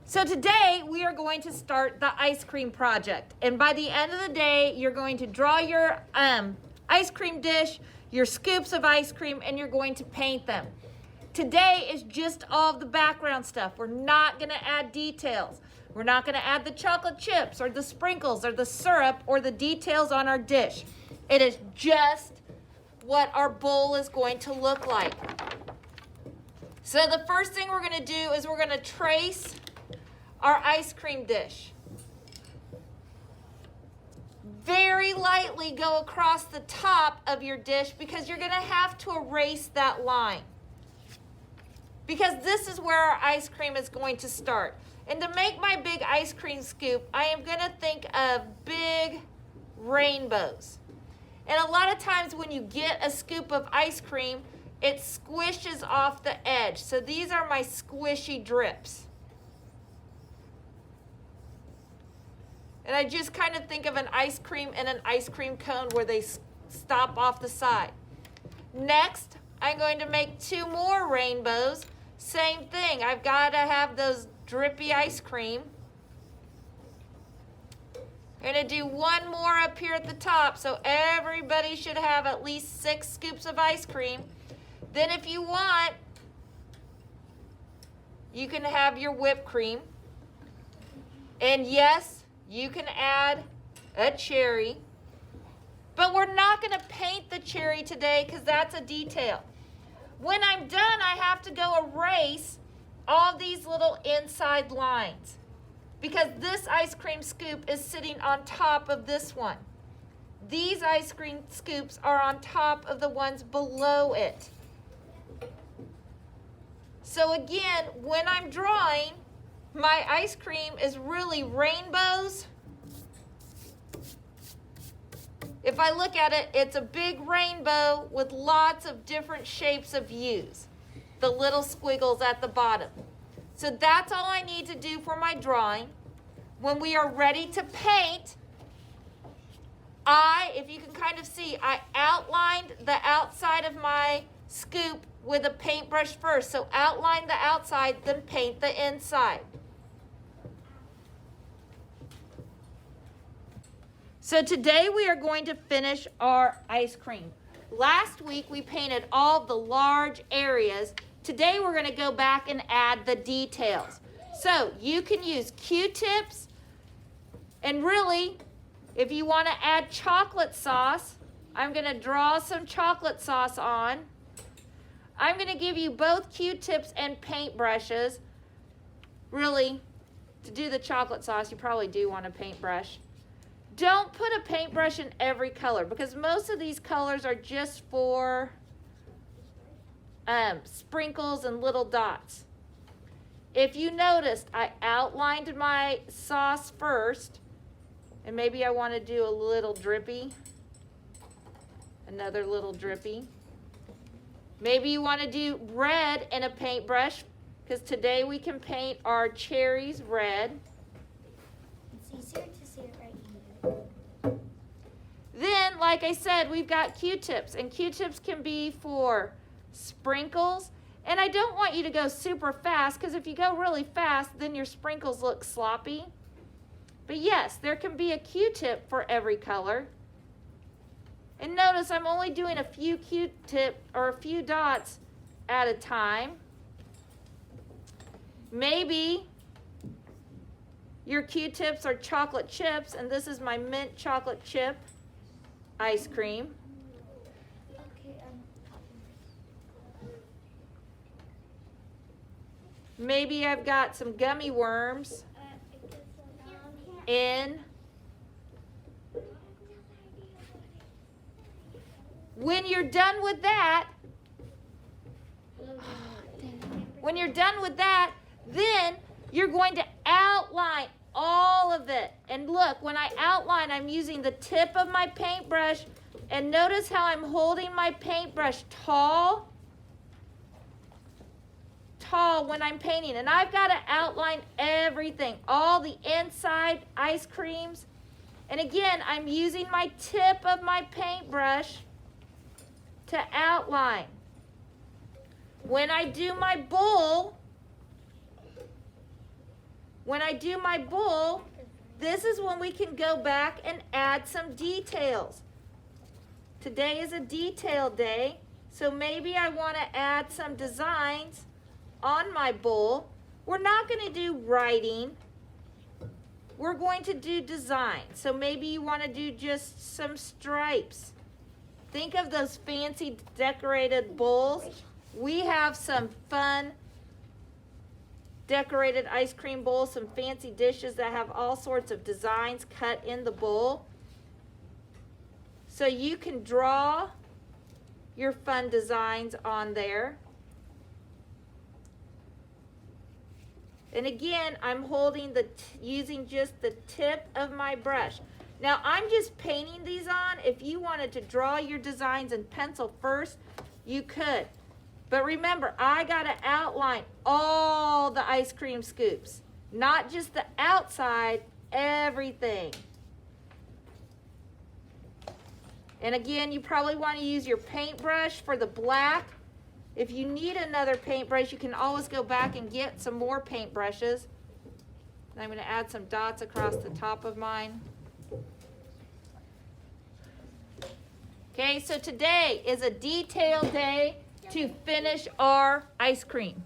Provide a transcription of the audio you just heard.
So today we are going to start the ice cream project. And by the end of the day, you're going to draw your ice cream dish, your scoops of ice cream, and you're going to paint them. Today is just all of the background stuff. We're not going to add details. We're not going to add the chocolate chips or the sprinkles or the syrup or the details on our dish. It is just what our bowl is going to look like. So the first thing we're going to do is we're going to trace our ice cream dish. Very lightly go across the top of your dish because you're going to have to erase that line. Because this is where our ice cream is going to start. And to make my big ice cream scoop, I am going to think of big rainbows. And a lot of times when you get a scoop of ice cream, it squishes off the edge. So these are my squishy drips. And I just kind of think of an ice cream and an ice cream cone where they stop off the side. Next, I'm going to make two more rainbows. Same thing. I've got to have those drippy ice cream. I'm going to do one more up here at the top, so everybody should have at least 6 scoops of ice cream. Then if you want, you can have your whipped cream. And yes, you can add a cherry. But we're not going to paint the cherry today because that's a detail. When I'm done, I have to go erase all these little inside lines because this ice cream scoop is sitting on top of this one. These ice cream scoops are on top of the ones below it. So again, when I'm drawing, my ice cream is really rainbows. If I look at it, it's a big rainbow with lots of different shapes of U's, the little squiggles at the bottom. So that's all I need to do for my drawing. When we are ready to paint, if you can kind of see, I outlined the outside of my scoop with a paintbrush first. So outline the outside, then paint the inside. So today we are going to finish our ice cream. Last week we painted all the large areas. Today we're going to go back and add the details. So you can use Q-tips, and really, if you want to add chocolate sauce, I'm going to draw some chocolate sauce on. I'm going to give you both Q-tips and paintbrushes. Really, to do the chocolate sauce, you probably do want a paintbrush. Don't put a paintbrush in every color because most of these colors are just for sprinkles and little dots. If you noticed, I outlined my sauce first, and maybe I want to do a little drippy, another little drippy. Maybe you want to do red in a paintbrush because today we can paint our cherries red. It's easier to see it right here. Then, like I said, we've got Q-tips, and Q-tips can be for sprinkles. And I don't want you to go super fast because if you go really fast, then your sprinkles look sloppy. But yes, there can be a Q-tip for every color. And notice I'm only doing a few Q-tip or a few dots at a time. Maybe your Q-tips are chocolate chips, and this is my mint chocolate chip ice cream. Okay, Maybe I've got some gummy worms in. When you're done with that, then you're going to outline all of it. And look, when I outline, I'm using the tip of my paintbrush. And notice how I'm holding my paintbrush tall when I'm painting. And I've got to outline everything, all the inside ice creams. And again, I'm using my tip of my paintbrush to outline. When I do my bowl, when I do my bowl, this is when we can go back and add some details. Today is a detail day, so maybe I want to add some designs on my bowl. We're not going to do writing. We're going to do design. So maybe you want to do just some stripes. Think of those fancy decorated bowls. We have some fun decorated ice cream bowls, some fancy dishes that have all sorts of designs cut in the bowl. So you can draw your fun designs on there. And again, I'm holding using just the tip of my brush. Now I'm just painting these on. If you wanted to draw your designs in pencil first, you could. But remember, I gotta outline all the ice cream scoops, not just the outside, everything. And again, you probably want to use your paintbrush for the black. If you need another paintbrush, you can always go back and get some more paintbrushes. I'm going to add some dots across the top of mine. Okay, so today is a detail day to finish our ice cream.